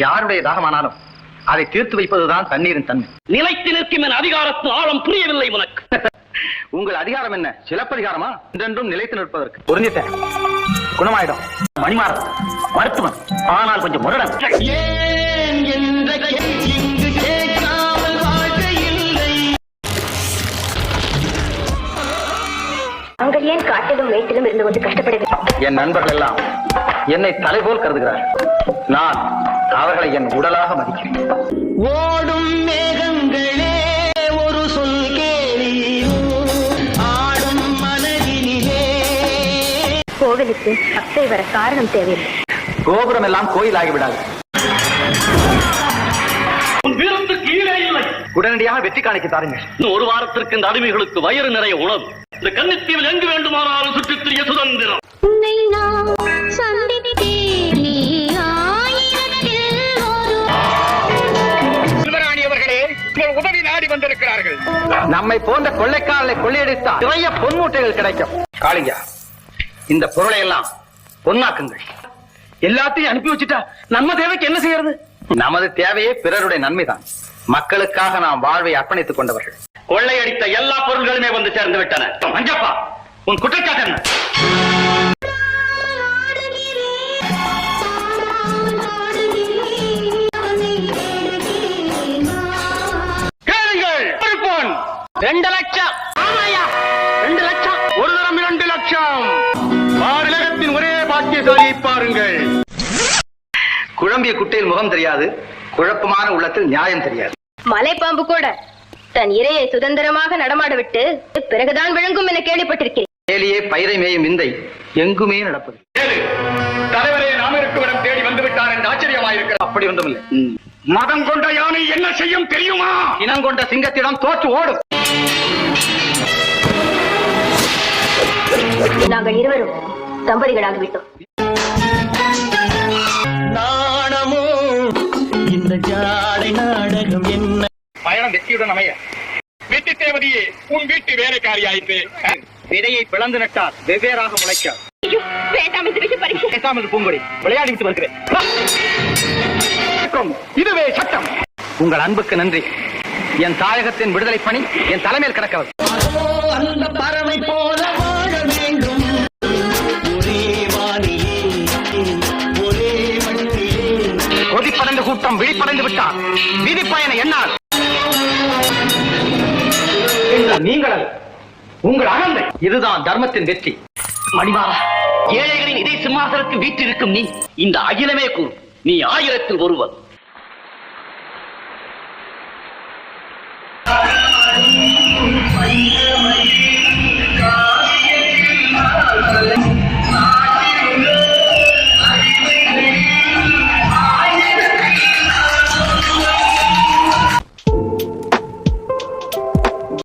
யாருடைய தாகமானாலும் அதை தீர்த்து வைப்பதுதான் தண்ணீரின் தன்மை. நிலைத்து நிற்கும் என் அதிகாரத்து ஆழம் புரியவில்லை உனக்கு. உங்கள் அதிகாரம் என்ன? சிலப்பதிகாரமா? என்றென்றும் நிலைத்து நிற்பதற்கு. புரிஞ்சுட்டேன். குணமாயிடும். மணிமாறன் மருத்துவன், ஆனால் கொஞ்சம் முரடன். நாங்கள் ஏன் காட்டிலும் மேட்டிலும் இருந்து கொண்டு கஷ்டப்படுகிறோம்? என் நண்பர்கள் எல்லாம் என்னை தலை போல் கருதுகிறார்கள். நான் அவர்களை என் உடலாக மதிக்கிறேன். ஓடும் மேகங்களே ஒரு சொல் கேளி, ஆடும் மனதினிலே. கோவிலுக்கு அத்தை வர காரணம் தேவையில்லை. கோபுரம் எல்லாம் கோயில் ஆகிவிடாது. உடனடியாக வெற்றி காணிக்க தாருங்கள். ஒரு வாரத்திற்கு இந்த அடிமைகளுக்கு வயிறு நிறைய உணவு. இந்த கன்னித்தீவில் எங்கு வேண்டுமானாலும் சுற்றித் திரிய சுதந்திரம். உதவி நாடி வந்திருக்கிறார்கள். நம்மை போன்ற கொள்ளைக்காரர்களை கொள்ளையடித்தால் நிறைய பொன்மூட்டைகள் கிடைக்கும். காளிங்க, இந்த பொருளை எல்லாம் பொன்னாக்குங்கள். எல்லாத்தையும் அனுப்பி வச்சுட்டா நம்ம தேவைக்கு என்ன செய்யறது? நமது தேவையே பிறருடைய நன்மைதான். மக்களுக்காக நாம் வாழ்வை அர்ப்பணித்துக் கொண்டவர்கள். கொள்ளையடித்த எல்லா பொருள்களுமே வந்து சேர்ந்து விட்டன. அஞ்சப்பா, உன் குற்றச்சாட்டு என்ன? கேளுங்கள். 2 லட்சம். ஆமாயா, 2 லட்சம். ஒரு தரம் 2 லட்சம். பாரதத்தின் ஒரே பாக்கியசாலியை பாருங்கள். குழம்பிய குட்டையில் முகம் தெரியாது, குழப்பமான உள்ளத்தில் நியாயம் தெரியாது. மலைப்பாம்பு கூட தன் இரையை சுதந்திரமாக நடமாட விட்டு பிறகுதான் விழுங்கும் என கேள்விப்பட்டிருக்கிறேன். மேலேயே பயிரை மேயும் விந்தை எங்குமே நடப்பது. தலைவரே, நாம் இருக்கும் இடம் தேடி வந்து விட்டார் என்று ஆச்சரியமாயிருக்கிறது. அப்படி ஒன்றுமில்லை. மதம் கொண்ட யானை என்ன செய்யும் தெரியுமா? இனம் கொண்ட சிங்கத்திடம் தோற்று ஓடும். நாங்கள் இருவரும் தம்பதிகளாகிவிட்டோம். நாணமோ இந்த ஜாடை நாடகம் என்ன? பயணம் வெற்றியுடன் அமைய. வெற்றி தேவதையே, உன் வீட்டு வேலைக்காரியாயிற்று. விதையை பிளந்து நட்டால் வெவ்வேறாக முளைக்காது. பேசாமல் பூங்கொடி, விளையாடி விட்டு வருகிறேன். இதுவே சட்டம். உங்கள் அன்புக்கு நன்றி. என் தாயகத்தின் விடுதலை பணி என் தலைமையில் கிடக்கிறது. அந்த பறவை போல வாழ வேண்டும். ஒரே வானிலே, ஒரே மண்ணிலே. கொதிப்படைந்த கூட்டம் விழிப்படைந்து விட்டார். விதி பயண என்னால். நீங்கள் உங்கள் அகந்தை. இதுதான் தர்மத்தின் வெற்றி. மணிமாறா, ஏழைகளின் இதே சிம்மாசனத்தில் வீற்றிருக்கும் நீ இந்த அகிலமே கூறு. நீ 1000ல் ஒருவன்.